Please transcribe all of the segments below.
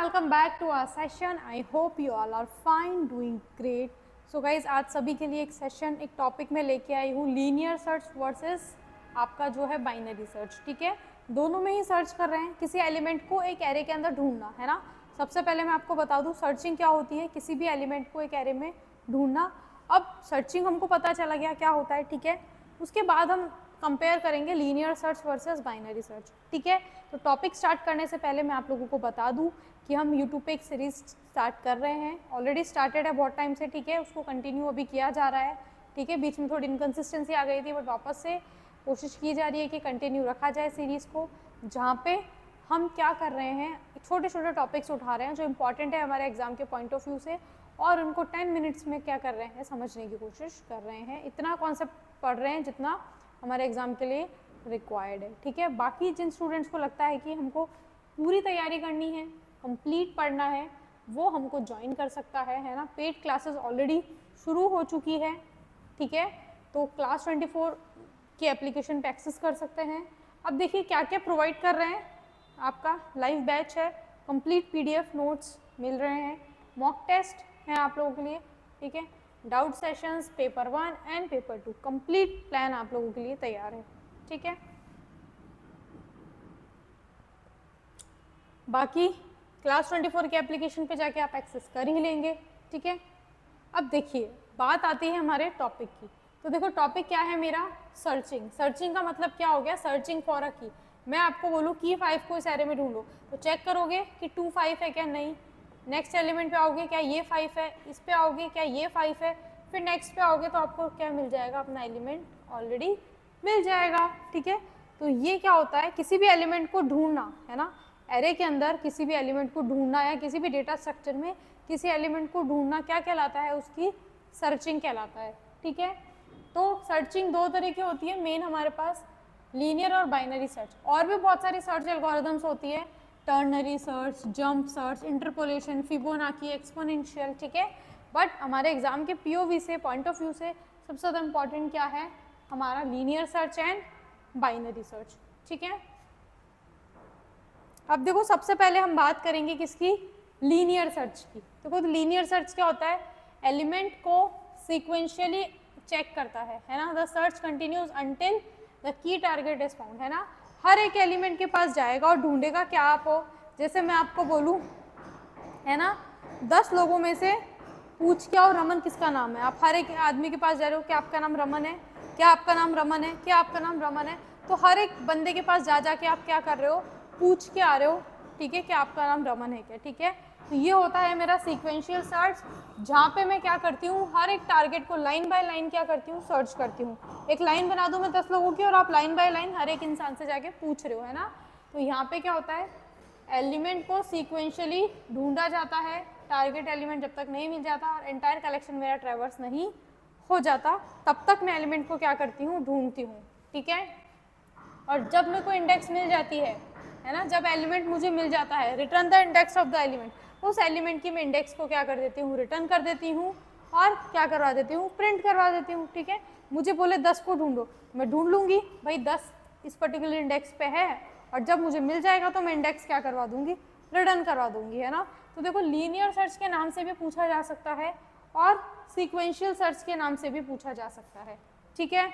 welcome back to our session. I hope you all are fine, doing great. So guys, आज सभी के लिए एक सेशन, एक टॉपिक में लेके आई हूँ, लीनियर सर्च वर्सेस आपका जो है बाइनरी सर्च. ठीक है, दोनों में ही सर्च कर रहे हैं, किसी एलिमेंट को एक एरे के अंदर ढूंढना है ना. सबसे पहले मैं आपको बता दूँ सर्चिंग क्या होती है, किसी भी एलिमेंट को एक एरे में ढूंढना. अब सर्चिंग हमको पता चला गया क्या होता है. ठीक है, उसके बाद हम कंपेयर करेंगे linear search versus binary search. ठीक है, तो टॉपिक स्टार्ट करने से पहले मैं आप लोगों को बता दूं कि हम यूट्यूब पे एक सीरीज स्टार्ट कर रहे हैं. ऑलरेडी स्टार्टेड है बहुत टाइम से. ठीक है, उसको कंटिन्यू अभी किया जा रहा है. ठीक है, बीच में थोड़ी इनकन्सिस्टेंसी आ गई थी, बट वापस से कोशिश की जा रही है कि कंटिन्यू रखा जाए सीरीज़ को, जहाँ पे हम क्या कर रहे हैं, छोटे छोटे टॉपिक्स उठा रहे हैं जो इंपॉर्टेंट है हमारे एग्जाम के पॉइंट ऑफ व्यू से, और उनको 10 मिनट्स में क्या कर रहे हैं, समझने की कोशिश कर रहे हैं. इतना कॉन्सेप्ट पढ़ रहे हैं जितना हमारे एग्ज़ाम के लिए रिक्वायर्ड है. ठीक है, बाकी जिन स्टूडेंट्स को लगता है कि हमको पूरी तैयारी करनी है, कंप्लीट पढ़ना है, वो हमको ज्वाइन कर सकता है ना. पेड क्लासेस ऑलरेडी शुरू हो चुकी है. ठीक है, तो क्लास 24 की एप्लीकेशन पे एक्सेस कर सकते हैं. अब देखिए क्या क्या प्रोवाइड कर रहे हैं. आपका लाइव बैच है, कंप्लीट PDF नोट्स मिल रहे हैं, मॉक टेस्ट हैं आप लोगों के लिए. ठीक है, doubt sessions, paper 1 and paper 2, complete plan आप लोगों के लिए तैयार है. ठीक है, बाकी क्लास 24 के एप्लीकेशन पे जाके आप एक्सेस कर ही लेंगे. ठीक है, अब देखिए बात आती है हमारे टॉपिक की. तो देखो टॉपिक क्या है मेरा, सर्चिंग. सर्चिंग का मतलब क्या हो गया, सर्चिंग फॉर अ की. मैं आपको बोलूँ की 5 को इस एरे में ढूंढो, तो चेक करोगे कि 2 5 है क्या, नहीं. नेक्स्ट एलिमेंट पे आओगे, क्या ये 5 है, इस पे आओगे, क्या ये 5 है, फिर नेक्स्ट पे आओगे तो आपको क्या मिल जाएगा, अपना एलिमेंट ऑलरेडी मिल जाएगा. ठीक है, तो ये क्या होता है, किसी भी एलिमेंट को ढूंढना है ना, एरे के अंदर किसी भी एलिमेंट को ढूंढना या किसी भी डेटा स्ट्रक्चर में किसी एलिमेंट को ढूंढना क्या कहलाता है, उसकी सर्चिंग कहलाता है. ठीक है, तो सर्चिंग दो तरह की होती है मेन हमारे पास, लीनियर और बाइनरी सर्च. और भी बहुत सारी सर्च एल्गोरिथम्स होती है, ternary search, jump search, interpolation, Fibonacci, exponential. ठीक है, बट हमारे एग्जाम के POV से, पॉइंट ऑफ व्यू से सबसे ज़्यादा इंपॉर्टेंट क्या है, हमारा linear search and binary search. ठीक है, अब देखो सबसे पहले हम बात करेंगे किसकी, लीनियर सर्च की. देखो तो लीनियर सर्च क्या होता है, एलिमेंट को सीक्वेंशियली चेक करता है ना. The search continues until the key target is found, है ना. हर एक एलिमेंट के पास जाएगा और ढूंढेगा क्या आप हो. जैसे मैं आपको बोलूँ है ना, 10 लोगों में से पूछ के आओ रमन किसका नाम है. आप हर एक आदमी के पास जा रहे हो, क्या आपका नाम रमन है, क्या आपका नाम रमन है, क्या आपका नाम रमन है. तो हर एक बंदे के पास जा जाके आप क्या कर रहे हो, पूछ के आ रहे हो. ठीक है, क्या आपका नाम रमन है क्या. ठीक है, तो ये होता है मेरा सीक्वेंशियल सर्च, जहाँ पे मैं क्या करती हूँ, हर एक टारगेट को लाइन बाय लाइन क्या करती हूँ, सर्च करती हूँ. एक लाइन बना दूँ मैं 10 लोगों की और आप लाइन बाय लाइन हर एक इंसान से जाके पूछ रहे हो, है ना. तो यहाँ पे क्या होता है, एलिमेंट को सीक्वेंशियली ढूंढा जाता है, टारगेट एलिमेंट जब तक नहीं मिल जाता और एंटायर कलेक्शन मेरा ट्रैवर्स नहीं हो जाता, तब तक मैं एलिमेंट को क्या करती हूँ, ढूंढती हूँ. ठीक है, और जब मेरे को इंडेक्स मिल जाती है ना, जब एलिमेंट मुझे मिल जाता है, return the index of the element, उस एलिमेंट की मैं इंडेक्स को क्या कर देती हूँ, रिटर्न कर देती हूँ और क्या करवा देती हूँ, प्रिंट करवा देती हूँ. ठीक है, मुझे बोले 10 को ढूंढो, मैं ढूंढ लूँगी भाई 10 इस पर्टिकुलर इंडेक्स पे है, और जब मुझे मिल जाएगा तो मैं इंडेक्स क्या करवा दूँगी, रिटर्न करवा दूँगी, है ना. तो देखो लीनियर सर्च के नाम से भी पूछा जा सकता है और सीक्वेंशियल सर्च के नाम से भी पूछा जा सकता है. ठीक है,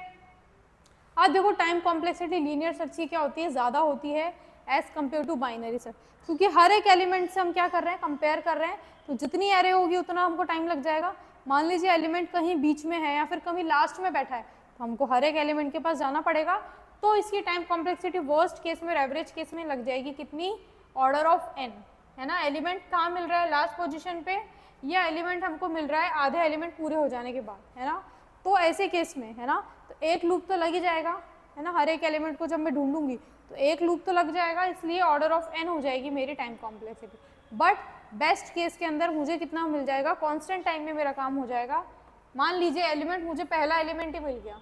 आज देखो टाइम कॉम्प्लेक्सिटी लीनियर सर्च की क्या होती है, ज़्यादा होती है as compared to binary search, क्योंकि हर एक एलिमेंट से हम क्या कर रहे हैं, कंपेयर कर रहे हैं. तो जितनी एरे होगी उतना हमको टाइम लग जाएगा. मान लीजिए एलिमेंट कहीं बीच में है या फिर कहीं लास्ट में बैठा है, तो हमको हर एक एलिमेंट के पास जाना पड़ेगा. तो इसकी टाइम कॉम्प्लेक्सिटी वर्स्ट केस में और एवरेज केस में लग जाएगी कितनी, ऑर्डर ऑफ n, है ना. एलिमेंट कहाँ मिल रहा है, लास्ट पोजिशन पे, या एलिमेंट हमको मिल रहा है आधे एलिमेंट पूरे हो जाने के बाद, है ना. तो ऐसे केस में है ना, तो एक लूप तो लग ही जाएगा, है ना. हर एक एलिमेंट को जब मैं ढूंढूंगी तो एक लूप तो लग जाएगा, इसलिए ऑर्डर ऑफ n हो जाएगी मेरी time complexity. But best case के अंदर मुझे कितना मिल जाएगा, कांस्टेंट टाइम में मेरा काम हो जाएगा. मान लीजिए एलिमेंट, मुझे पहला एलिमेंट ही मिल गया,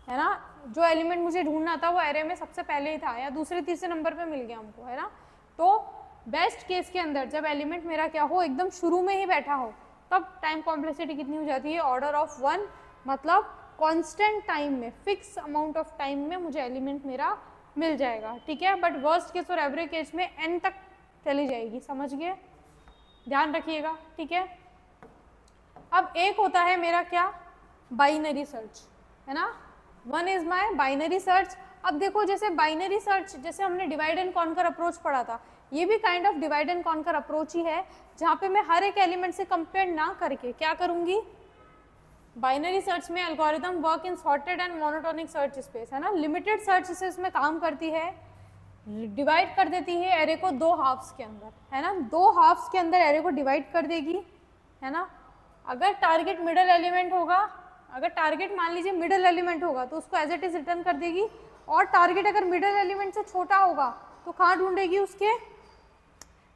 है ना. जो एलिमेंट मुझे ढूंढना था वो एरे में सबसे पहले ही था, या दूसरे तीसरे नंबर पे मिल गया हमको, है ना. तो बेस्ट केस के अंदर जब एलिमेंट मेरा क्या हो, एकदम शुरू में ही बैठा हो, तब टाइम कॉम्प्लेक्सिटी कितनी हो जाती है, ऑर्डर ऑफ 1, मतलब कांस्टेंट टाइम में, फिक्स अमाउंट ऑफ टाइम में मुझे एलिमेंट मेरा मिल जाएगा. ठीक है, बट वर्स्ट केस और एवरेज केस में n तक चली जाएगी, समझ गए. ध्यान रखिएगा, ठीक है। अब एक होता है मेरा क्या, बाइनरी सर्च, है ना, one is my binary search. अब देखो जैसे बाइनरी सर्च, जैसे हमने डिवाइड एंड कॉन्कर अप्रोच पढ़ा था, ये भी kind of divide and conquer approach ही है, जहाँ पे मैं हर एक एलिमेंट से कंपेयर ना करके क्या करूँगी, बाइनरी सर्च में algorithm work in sorted and monotonic search space, है ना, लिमिटेड सर्च स्पेस में काम करती है, डिवाइड कर देती है एरे को दो हाफ्स के अंदर, है ना, दो हाफ्स के अंदर एरे को डिवाइड कर देगी, है ना। अगर टारगेट मिडल एलिमेंट होगा, अगर टारगेट मान लीजिए मिडल एलिमेंट होगा तो उसको एज इट इज रिटर्न कर देगी, और टारगेट अगर मिडल एलिमेंट से छोटा होगा तो कहाँ ढूंढेगी, उसके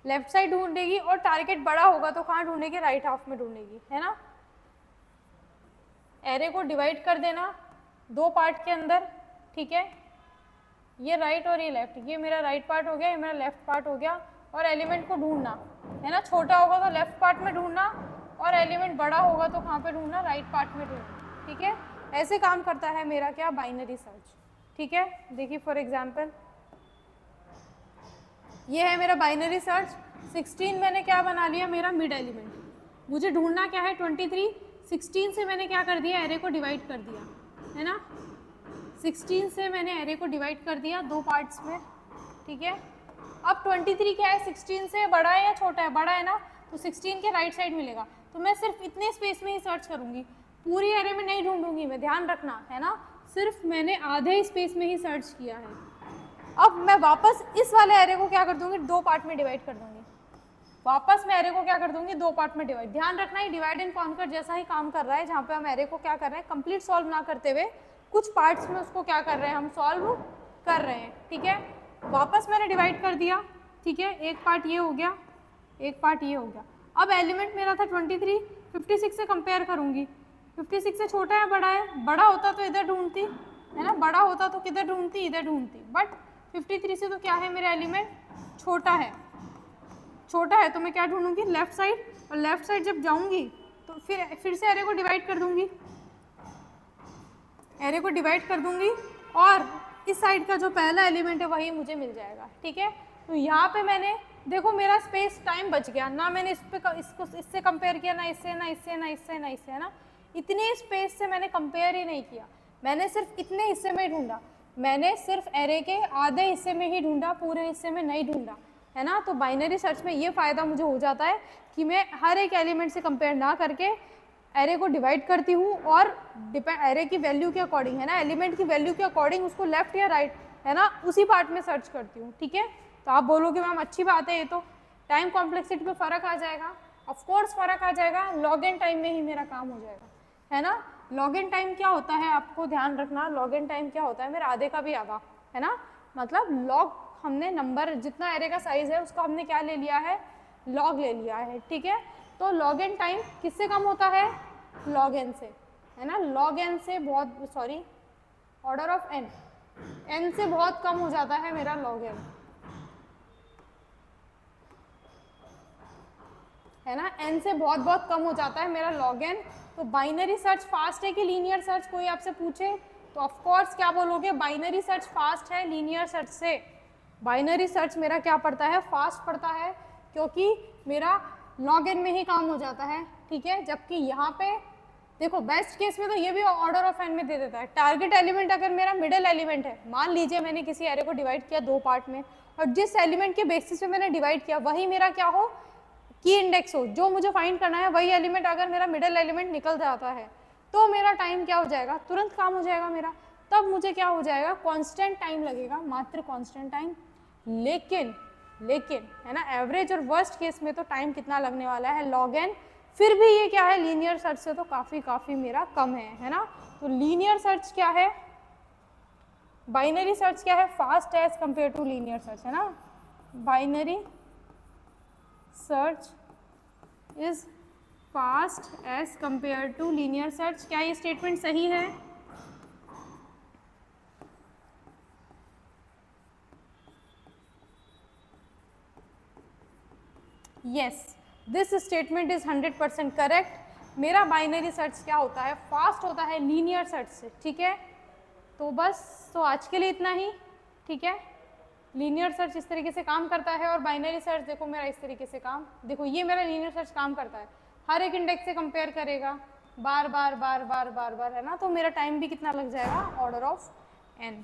लेफ्ट साइड ढूंढेगी, और टारगेट बड़ा होगा तो कहाँ ढूंढेगी, राइट हाफ में ढूंढेगी, है ना। एरे को डिवाइड कर देना दो पार्ट के अंदर, ठीक है, ये राइट और ये लेफ्ट, ये मेरा राइट पार्ट हो गया, ये मेरा लेफ्ट पार्ट हो गया, और एलिमेंट को ढूंढना, है ना, छोटा होगा तो लेफ्ट पार्ट में ढूंढना, और एलिमेंट बड़ा होगा तो कहाँ पे ढूंढना, राइट पार्ट में ढूंढना, ठीक है। ऐसे काम करता है मेरा क्या, बाइनरी सर्च, ठीक है। देखिए फॉर एग्जांपल ये है मेरा बाइनरी सर्च, 16 मैंने क्या बना लिया, मेरा मिड एलिमेंट, मुझे ढूंढना क्या है 23, 16 से मैंने क्या कर दिया, एरे को डिवाइड कर दिया, है ना, 16 से मैंने एरे को डिवाइड कर दिया दो पार्ट्स में, ठीक है। अब 23 क्या है, 16 से बड़ा है या छोटा है, बड़ा है ना, तो 16 के राइट साइड मिलेगा, तो मैं सिर्फ इतने स्पेस में ही सर्च करूंगी, पूरी एरे में नहीं ढूंढूंगी मैं, ध्यान रखना, है ना, सिर्फ मैंने आधे स्पेस में ही सर्च किया है। अब मैं वापस इस वाले एरे को क्या कर दूंगी, दो पार्ट में डिवाइड कर दूंगी, वापस मैं एरे को क्या कर दूंगी, दो पार्ट में डिवाइड। ध्यान रखना ही डिवाइड एंड कॉन्कर जैसा ही काम कर रहा है, जहाँ पे हम एरे को क्या कर रहे हैं, कंप्लीट सॉल्व ना करते हुए कुछ पार्ट्स में उसको क्या कर रहे हैं, हम सॉल्व कर रहे हैं, ठीक है। वापस मैंने डिवाइड कर दिया, ठीक है, एक पार्ट ये हो गया, एक पार्ट ये हो गया। अब एलिमेंट मेरा था 23, 56 से कंपेयर करूंगी, 56 से छोटा है बड़ा है, बड़ा होता तो इधर ढूंढती, है ना, बड़ा होता तो किधर ढूंढती, इधर ढूंढती, बट 53 से तो क्या है, मेरा एलिमेंट छोटा है, छोटा है तो मैं क्या ढूंढूंगी, लेफ्ट साइड, और लेफ्ट साइड जब जाऊंगी तो फिर से एरे को डिवाइड कर दूंगी, एरे को डिवाइड कर दूंगी, और इस साइड का जो पहला एलिमेंट है वही मुझे मिल जाएगा, ठीक है। तो यहाँ पे मैंने देखो मेरा स्पेस टाइम बच गया ना, मैंने इसको इससे कंपेयर किया, ना इससे ना इससे ना इससे ना इससे, है ना, इतने स्पेस से मैंने कंपेयर ही नहीं किया, मैंने सिर्फ इतने हिस्से में ही ढूंढा, मैंने सिर्फ एरे के आधे हिस्से में ही ढूंढा, पूरे हिस्से में नहीं ढूंढा, है ना। तो बाइनरी सर्च में ये फ़ायदा मुझे हो जाता है कि मैं हर एक एलिमेंट से कंपेयर ना करके एरे को डिवाइड करती हूँ, और एरे की वैल्यू के अकॉर्डिंग, है ना, एलिमेंट की वैल्यू के अकॉर्डिंग उसको लेफ्ट या राइट, है ना, उसी पार्ट में सर्च करती हूँ, ठीक है। तो आप बोलोगे मैम अच्छी बात है, ये तो टाइम कॉम्प्लेक्सिटी में फ़र्क आ जाएगा, ऑफ कोर्स फ़र्क आ जाएगा, लॉग एन टाइम में ही मेरा काम हो जाएगा, है ना। लॉग एन टाइम क्या होता है, आपको ध्यान रखना, लॉग एन टाइम क्या होता है, मेरा आधे का भी आधा, है ना, मतलब लॉग हमने नंबर जितना एरे का साइज है उसका हमने क्या ले लिया है, लॉग ले लिया है, ठीक है। तो लॉग एन टाइम किससे कम होता है, लॉग एन से, है ना, लॉग एन से बहुत, sorry order of N, N से बहुत कम हो जाता है मेरा लॉग एन, है ना, एन से बहुत बहुत कम हो जाता है मेरा लॉग एन। तो बाइनरी सर्च फास्ट है कि लीनियर सर्च, कोई आपसे पूछे तो ऑफ कोर्स क्या बोलोगे, बाइनरी सर्च फास्ट है लीनियर सर्च से। बाइनरी सर्च मेरा क्या पड़ता है, फास्ट पड़ता है, क्योंकि मेरा लॉग एन में ही काम हो जाता है, ठीक है। जबकि यहाँ पे देखो बेस्ट केस में तो ये भी ऑर्डर ऑफ एन में दे देता है। टारगेट एलिमेंट अगर मेरा मिडिल एलिमेंट है, मान लीजिए मैंने किसी एरे को डिवाइड किया दो पार्ट में, और जिस एलिमेंट के बेसिस पे मैंने डिवाइड किया वही मेरा क्या हो, की इंडेक्स हो, जो मुझे फाइंड करना है वही एलिमेंट अगर मेरा मिडिल एलिमेंट निकल जाता है तो मेरा टाइम क्या हो जाएगा, तुरंत काम हो जाएगा मेरा। तब मुझे क्या हो जाएगा, कांस्टेंट टाइम लगेगा, मात्र कांस्टेंट टाइम। लेकिन है ना, एवरेज और वर्स्ट केस में तो टाइम कितना लगने वाला है, लॉग एन। फिर भी ये क्या है, लीनियर सर्च से तो काफ़ी मेरा कम है ना। तो लीनियर सर्च क्या है, बाइनरी सर्च क्या है, fast as compare to linear search, है ना। Binary search is fast as compare to linear search. क्या ये स्टेटमेंट सही है? Yes, this statement is 100% correct. मेरा बाइनरी सर्च क्या होता है, फास्ट होता है लीनियर सर्च से, ठीक है। तो बस, तो आज के लिए इतना ही, ठीक है। लीनियर सर्च इस तरीके से काम करता है और बाइनरी सर्च देखो मेरा इस तरीके से काम, देखो ये मेरा लीनियर सर्च काम करता है, हर एक इंडेक्स से कंपेयर करेगा बार बार बार बार बार बार, है ना, तो मेरा टाइम भी कितना लग जाएगा, ऑर्डर ऑफ n।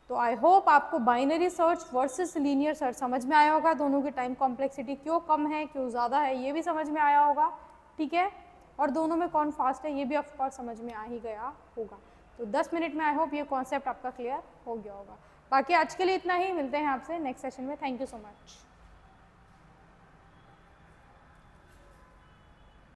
तो आई होप आपको binary search versus linear search समझ में आया होगा, दोनों की टाइम कॉम्प्लेक्सिटी क्यों कम है क्यों ज़्यादा है ये भी समझ में आया होगा, ठीक है, और दोनों में कौन फास्ट है ये भी ऑफकोर्स समझ में आ ही गया होगा। तो 10 मिनट में आई होप ये कॉन्सेप्ट आपका क्लियर हो गया होगा। बाकी आज के लिए इतना ही, मिलते हैं आपसे नेक्स्ट सेशन में। Thank you so much.